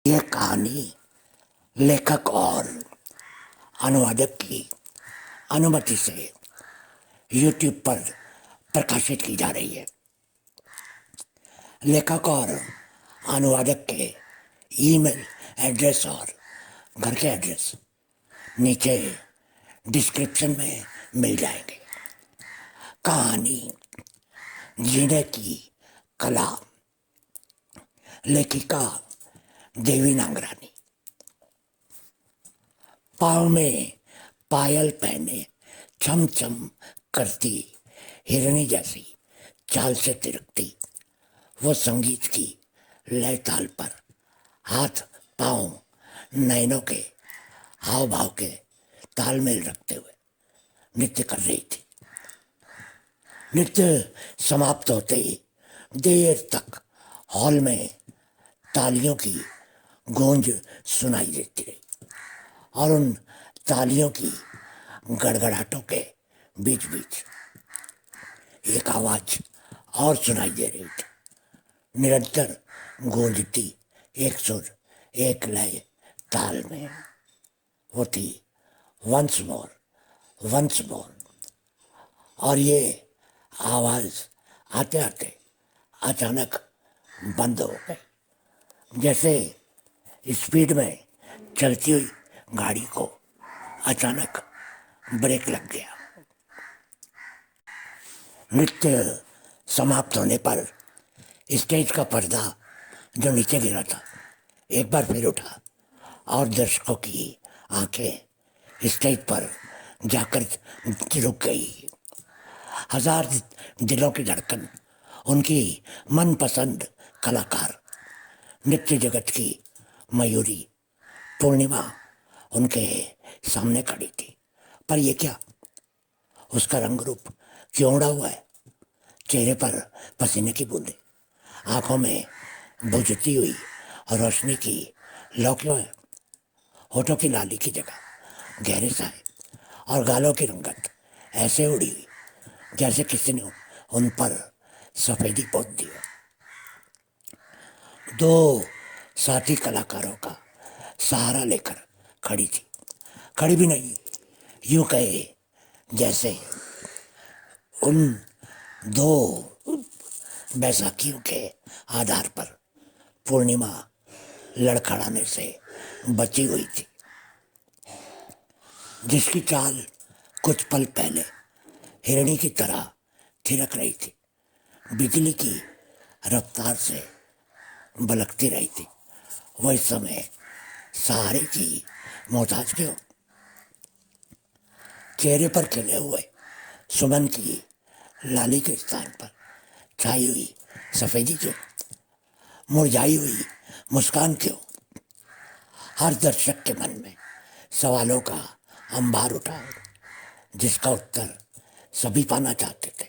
यह कहानी लेखक और अनुवादक की अनुमति से YouTube पर प्रकाशित की जा रही है। लेखक और अनुवादक के ईमेल एड्रेस और घर के एड्रेस नीचे डिस्क्रिप्शन में मिल जाएंगे। कहानी जीने की कला, लेखिका देवी नागरानी। पाँव में पायल पहने छम छम करती हिरणी जैसी चाल से तिरकती वो संगीत की लय ताल पर हाथ पाँव नैनों के हाव भाव के तालमेल रखते हुए नृत्य कर रही थी। नृत्य समाप्त होते ही देर तक हॉल में तालियों की गूंज सुनाई देती रही और उन तालियों की गड़गड़ाहटों के बीच बीच एक आवाज और सुनाई दे रही थी, निरंतर गूंजती, एक सुर एक लय ताल में। वो थी वंस मोर वंस मोर। और ये आवाज आते आते अचानक बंद हो गई, जैसे स्पीड में चलती हुई गाड़ी को अचानक ब्रेक लग गया। नृत्य समाप्त होने पर स्टेज का पर्दा जो नीचे गिरा था एक बार फिर उठा और दर्शकों की आंखें स्टेज पर जाकर रुक गई। हजार दिलों की धड़कन उनकी मनपसंद कलाकार नृत्य जगत की मयूरी पूर्णिमा उनके सामने खड़ी थी। पर ये क्या, उसका रंग रूप क्यों उड़ा हुआ है? चेहरे पर पसीने की बूंदें, आंखों में बुझती हुई रोशनी की लौ क्यों है? होठों की लाली की जगह गहरे साए और गालों की रंगत ऐसे उड़ी हुई जैसे किसी ने उन पर सफेदी पोत दी हो। दो साथी कलाकारों का सहारा लेकर खड़ी थी, खड़ी भी नहीं, यूं कहे जैसे उन दो बैसाखियों के आधार पर पूर्णिमा लड़खड़ाने से बची हुई थी, जिसकी चाल कुछ पल पहले हिरणी की तरह थिरक रही थी, बिजली की रफ्तार से बलकती रही थी। वह इस समय सहारे की मोहताज क्यों? चेहरे पर खिले हुए सुमन की लाली के स्थान पर छाई हुई सफेदी क्यों? मुरझाई हुई मुस्कान क्यों? हर दर्शक के मन में सवालों का अंबार उठा, जिसका उत्तर सभी पाना चाहते थे,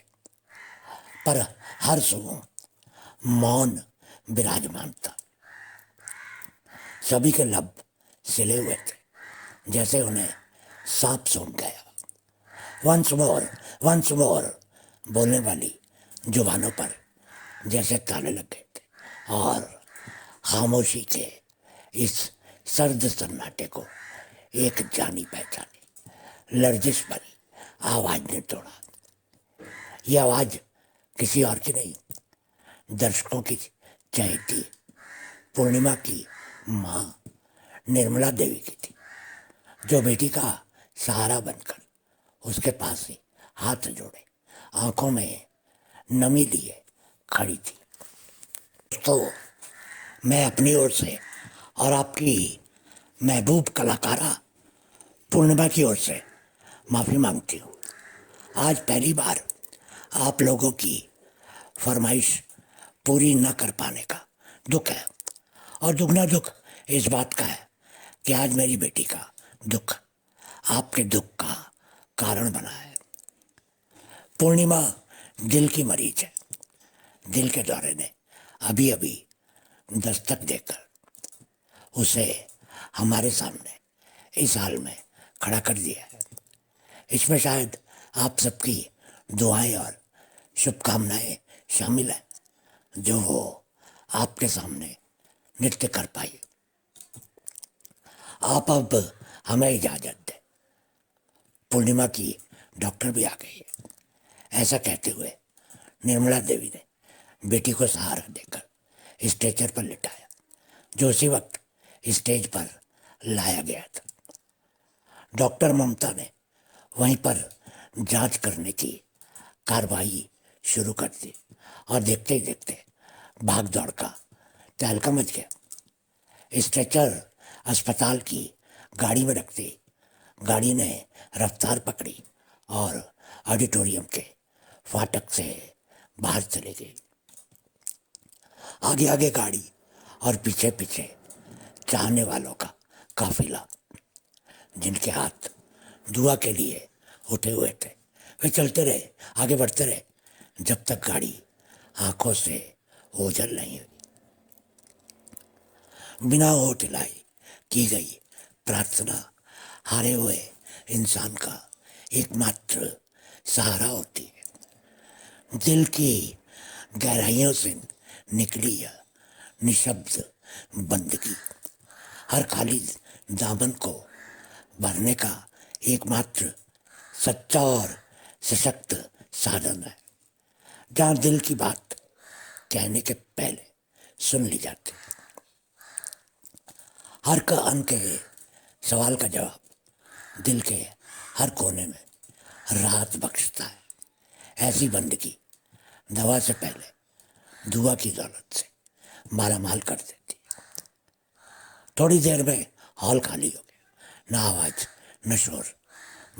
पर हर सुबह मौन विराजमान था। सभी के लब सिले हुए थे, जैसे उन्हें सांप सूंघ गया। वंस मोर बोलने वाली जुबानों पर जैसे ताले लग गए थे और खामोशी के इस सर्द सन्नाटे को एक जानी पहचानी लर्जिश भरी आवाज ने तोड़ा। यह आवाज किसी और की नहीं, दर्शकों की चहेती पूर्णिमा की माँ निर्मला देवी की थी, जो बेटी का सहारा बनकर उसके पास ही हाथ जोड़े आंखों में नमी लिए खड़ी थी। तो मैं अपनी ओर से और आपकी महबूब कलाकारा पूर्णिमा की ओर से माफ़ी मांगती हूँ। आज पहली बार आप लोगों की फरमाइश पूरी न कर पाने का दुख है, और दुगना दुख इस बात का है कि आज मेरी बेटी का दुख आपके दुख का कारण बना है। पूर्णिमा दिल की मरीज है। दिल के दौरे ने अभी अभी दस्तक देकर उसे हमारे सामने इस हाल में खड़ा कर दिया है। इसमें शायद आप सबकी दुआएं और शुभकामनाएं शामिल हैं, जो वो आपके सामने नृत्य कर पाई। आप अब हमें इजाज़त दें। पूर्णिमा की डॉक्टर भी आ गई है। ऐसा कहते हुए निर्मला देवी ने बेटी को सहारा देकर स्ट्रेचर पर लिटाया, जो उसी वक्त स्टेज पर लाया गया था। डॉक्टर ममता ने वहीं पर जांच करने की कार्रवाई शुरू कर दी और देखते ही देखते भाग दौड़ का तहलका मच गया। स्ट्रेचर अस्पताल की गाड़ी में रखते गाड़ी ने रफ्तार पकड़ी और ऑडिटोरियम के फाटक से बाहर चले गई। आगे आगे गाड़ी और पीछे पीछे चाहने वालों का काफिला, जिनके हाथ दुआ के लिए उठे हुए थे। वे चलते रहे, आगे बढ़ते रहे, जब तक गाड़ी आंखों से ओझल नहीं हुई। बिना होठ हिलाई की गई प्रार्थना हारे हुए इंसान का एकमात्र सहारा होती है। दिल की गहराइयों से निकली यह निशब्द बंदगी हर खाली दामन को भरने का एकमात्र सच्चा और सशक्त साधन है, जहाँ दिल की बात कहने के पहले सुन ली जाती। हर का अनकहे सवाल का जवाब दिल के हर कोने में राहत बख्शता है। ऐसी बंदगी दवा से पहले दुआ की दौलत से माला माल कर देती। थोड़ी देर में हॉल खाली हो गया। न आवाज न शोर,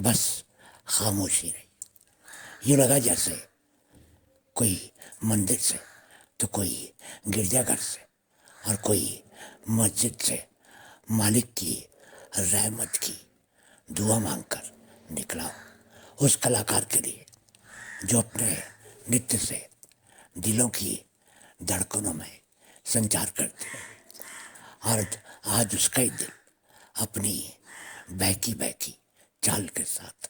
बस खामोशी रही। यूँ लगा जैसे कोई मंदिर से तो कोई गिरजाघर से और कोई मस्जिद से मालिक की रहमत की दुआ मांगकर निकला हो। उस कलाकार के लिए जो अपने नृत्य से दिलों की धड़कनों में संचार करते हैं। और आज उसका ही दिल अपनी बहकी बहकी चाल के साथ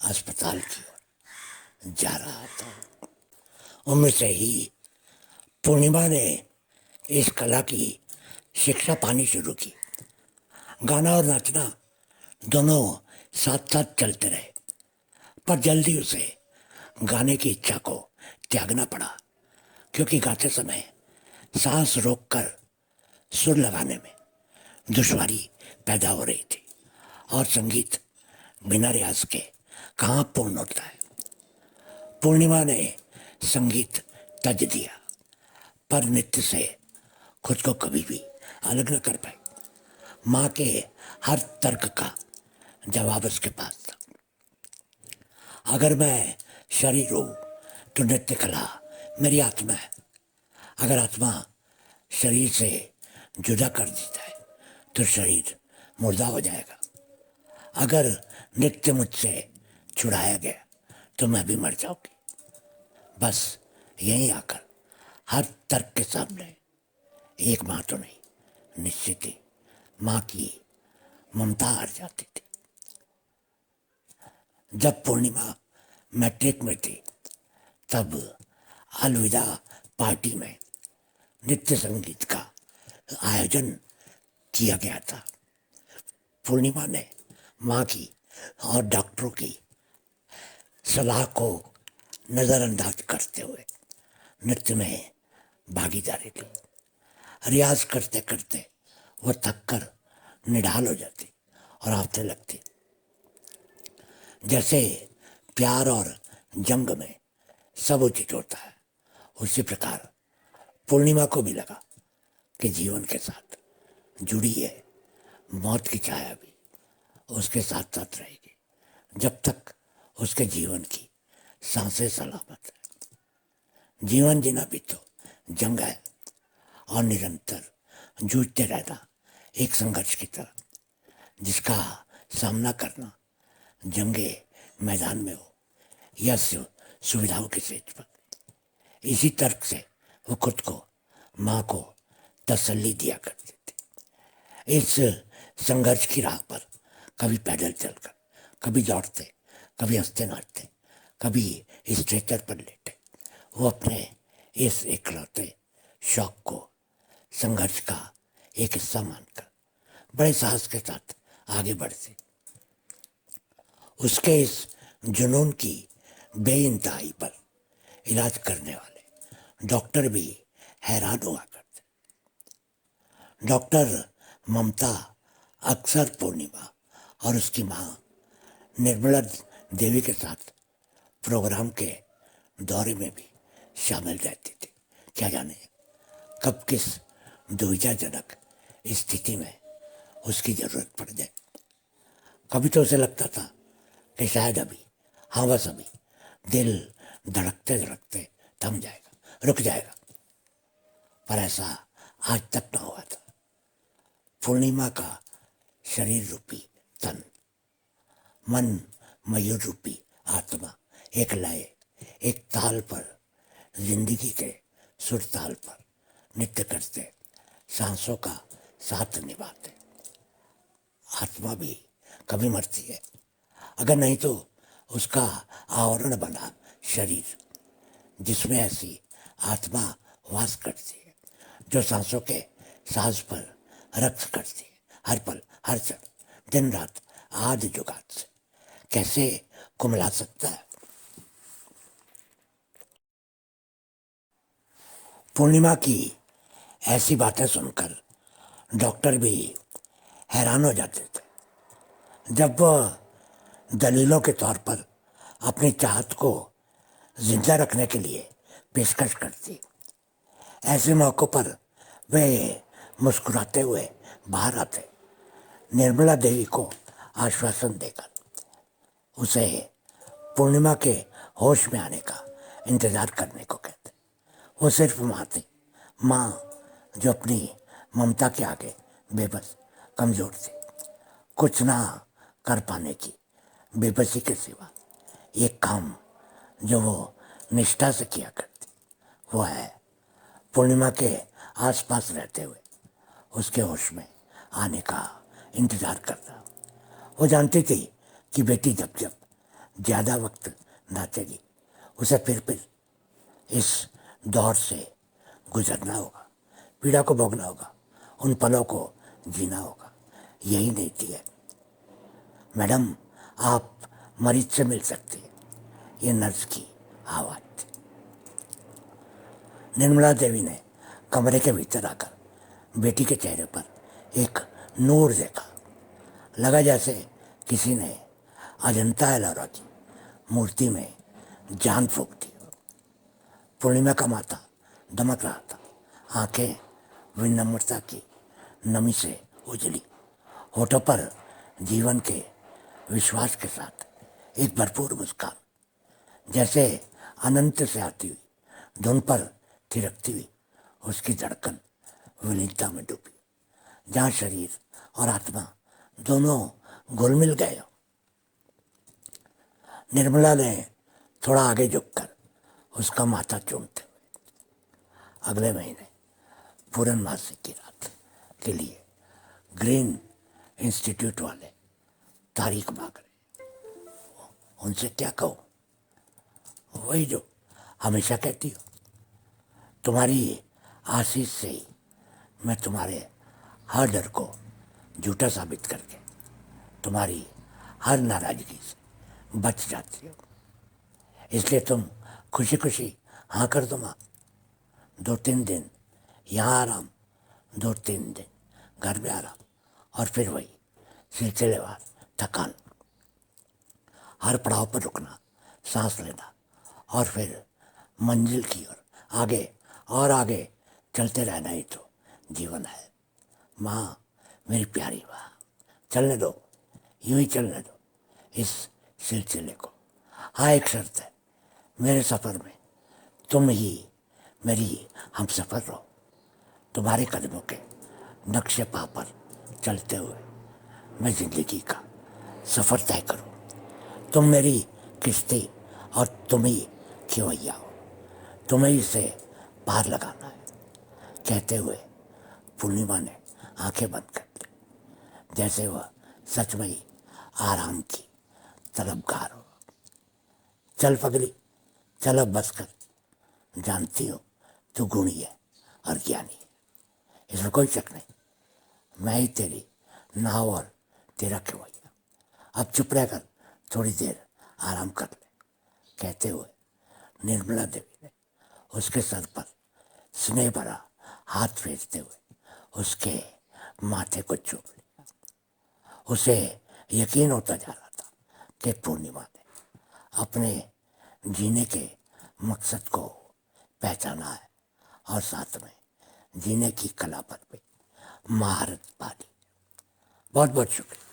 अस्पताल की ओर जा रहा था। उम्र से ही पूर्णिमा ने इस कला की शिक्षा पानी शुरू की। गाना और नाचना दोनों साथ साथ चलते रहे, पर जल्दी उसे गाने की इच्छा को त्यागना पड़ा, क्योंकि गाते समय सांस रोककर सुर लगाने में दुश्वारी पैदा हो रही थी और संगीत बिना रियाज के कहाँ पूर्ण होता है। पूर्णिमा ने संगीत तज दिया, पर नृत्य से खुद को कभी भी अलग न कर पाई। माँ के हर तर्क का जवाब उसके पास था। अगर मैं शरीर हूँ तो नृत्य कला मेरी आत्मा है। अगर आत्मा शरीर से जुदा कर दी जाए तो शरीर मुर्दा हो जाएगा। अगर नृत्य मुझसे छुड़ाया गया तो मैं भी मर जाऊंगी। बस यहीं आकर हर तर्क के सामने एक माँ तो नहीं, निश्चित ही माँ की ममता हार जाती थी। जब पूर्णिमा मैट्रिक में थी तब अलविदा पार्टी में नृत्य संगीत का आयोजन किया गया था। पूर्णिमा ने माँ की और डॉक्टरों की सलाह को नज़रअंदाज करते हुए नृत्य में भागीदारी ली। रियाज करते करते वह थक कर निढाल हो जाती और आंखने लगती। जैसे प्यार और जंग में सब उचित होता है, उसी प्रकार पूर्णिमा को भी लगा कि जीवन के साथ जुड़ी है मौत की छाया भी उसके साथ साथ रहेगी, जब तक उसके जीवन की सांसें सलामत है। जीवन जीना भी तो जंग है और निरंतर जूझते रहना एक संघर्ष की तरह, जिसका सामना करना जंगे मैदान में हो या सुविधाओं के सेज पर। इसी तर्क से वो खुद को माँ को तसल्ली दिया करती थी। इस संघर्ष की राह पर कभी पैदल चलकर, कभी दौड़ते, कभी हंसते नाचते, कभी स्ट्रेचर पर लेटे, वो अपने इस इकलौते शौक को संघर्ष का एक हिस्सा मानकर बड़े साहस के साथ आगे बढ़ती। उसके इस जुनून की बेइंतहाई पर इलाज करने वाले डॉक्टर भी हैरान हुआ करते। डॉक्टर ममता अक्सर पूर्णिमा और उसकी माँ निर्मला देवी के साथ प्रोग्राम के दौरे में भी शामिल रहती थी। क्या जाने कब किस दुविधाजनक स्थिति में उसकी ज़रूरत पड़ जाए। कभी तो उसे लगता था कि शायद अभी, हाँ बस अभी, दिल धड़कते धड़कते थम जाएगा, रुक जाएगा, पर ऐसा आज तक ना हुआ था। पूर्णिमा का शरीर रूपी तन, मन मयूर रूपी आत्मा एक लय, एक ताल पर, जिंदगी के सुर ताल पर नृत्य करते, सांसों का साथ निभाते। आत्मा भी कभी मरती है, अगर नहीं तो उसका आवरण बना शरीर, जिसमें ऐसी आत्मा वास करती है जो सांसों के सांस पर रक्त करती है, हर पल हर क्षण, दिन रात, आदि जुगात से कैसे कुमला सकता है। पूर्णिमा की ऐसी बातें सुनकर डॉक्टर भी हैरान हो जाते थे। जब वह दलीलों के तौर पर अपनी चाहत को जिंदा रखने के लिए पेशकश करती, ऐसे मौक़ों पर वे मुस्कुराते हुए बाहर आते, निर्मला देवी को आश्वासन देकर उसे पूर्णिमा के होश में आने का इंतज़ार करने को कहते। वो सिर्फ माँ थी, माँ जो अपनी ममता के आगे बेबस, कमज़ोर थी, कुछ ना कर पाने की बेबसी के सिवा। एक काम जो वो निष्ठा से किया करती, वो है पूर्णिमा के आसपास रहते हुए उसके होश में आने का इंतज़ार करना। वो जानती थी कि बेटी जब जब ज़्यादा वक्त नाचेगी, उसे फिर इस दौर से गुजरना होगा, पीड़ा को भोगना होगा, उन पलों को जीना होगा। यही नीति है। मैडम, आप मरीज से मिल सकती हैं, ये नर्स की आवाज़ थी। निर्मला देवी ने कमरे के भीतर आकर बेटी के चेहरे पर एक नूर देखा। लगा जैसे किसी ने अजंता एलोरा की मूर्ति में जान फूंक दी। पूर्णिमा का माथा दमक रहा था, आंखें विनम्रता की नमी से उजली, होठों पर जीवन के विश्वास के साथ एक भरपूर मुस्कान, जैसे अनंत से आती हुई धुन पर थिरकती हुई उसकी धड़कन विलीनता में डूबी, जहाँ शरीर और आत्मा दोनों घुल मिल गए। निर्मला ने थोड़ा आगे झुककर उसका माथा चूमते हुए अगले महीने पूर्णमासी की रात के लिए ग्रीन इंस्टीट्यूट वाले तारीख मांग रहे। उनसे क्या कहूँ, वही जो हमेशा कहती हो, तुम्हारी आशीष से ही मैं तुम्हारे हर डर को झूठा साबित करके तुम्हारी हर नाराजगी से बच जाती हो। इसलिए तुम खुशी खुशी हाँ कर दो माँ। 2-3 दिन यहाँ आराम, 2-3 दिन घर में आराम, और फिर वही सिलसिलेवार थकान, हर पड़ाव पर रुकना, सांस लेना, और फिर मंजिल की ओर आगे और आगे चलते रहना ही तो जीवन है। माँ, मेरी प्यारी माँ, चलने दो, यूं ही चलने दो इस सिलसिले को। हाँ, एक शर्त है, मेरे सफ़र में तुम ही मेरी हम सफ़र रहो। तुम्हारे कदमों के नक्शे पा पर चलते हुए मैं ज़िंदगी का सफ़र तय करूँ। तुम मेरी किश्ती और तुम ही खिवैया हो, तुम्हें इसे पार लगाना है। कहते हुए पूर्णिमा ने आंखें बंद कर ली, जैसे वह सच में ही आराम की तलबगार हो। चल पगली, चल अब बस कर। जानती हो तू गुणी है और ज्ञानी है, इसमें कोई शक नहीं। मैं ही तेरी नाव और तेरा खेवैया, अब चुप रहकर थोड़ी देर आराम कर ले, कहते हुए निर्मला देवी ने उसके सर पर स्नेह भरा हाथ फेरते हुए उसके माथे को चूम लिया। उसे यकीन होता जा रहा था कि पूर्णिमा ने अपने जीने के मकसद को पहचाना है और साथ में जीने की कला पर भी महारत पा ली। बहुत बहुत शुक्रिया।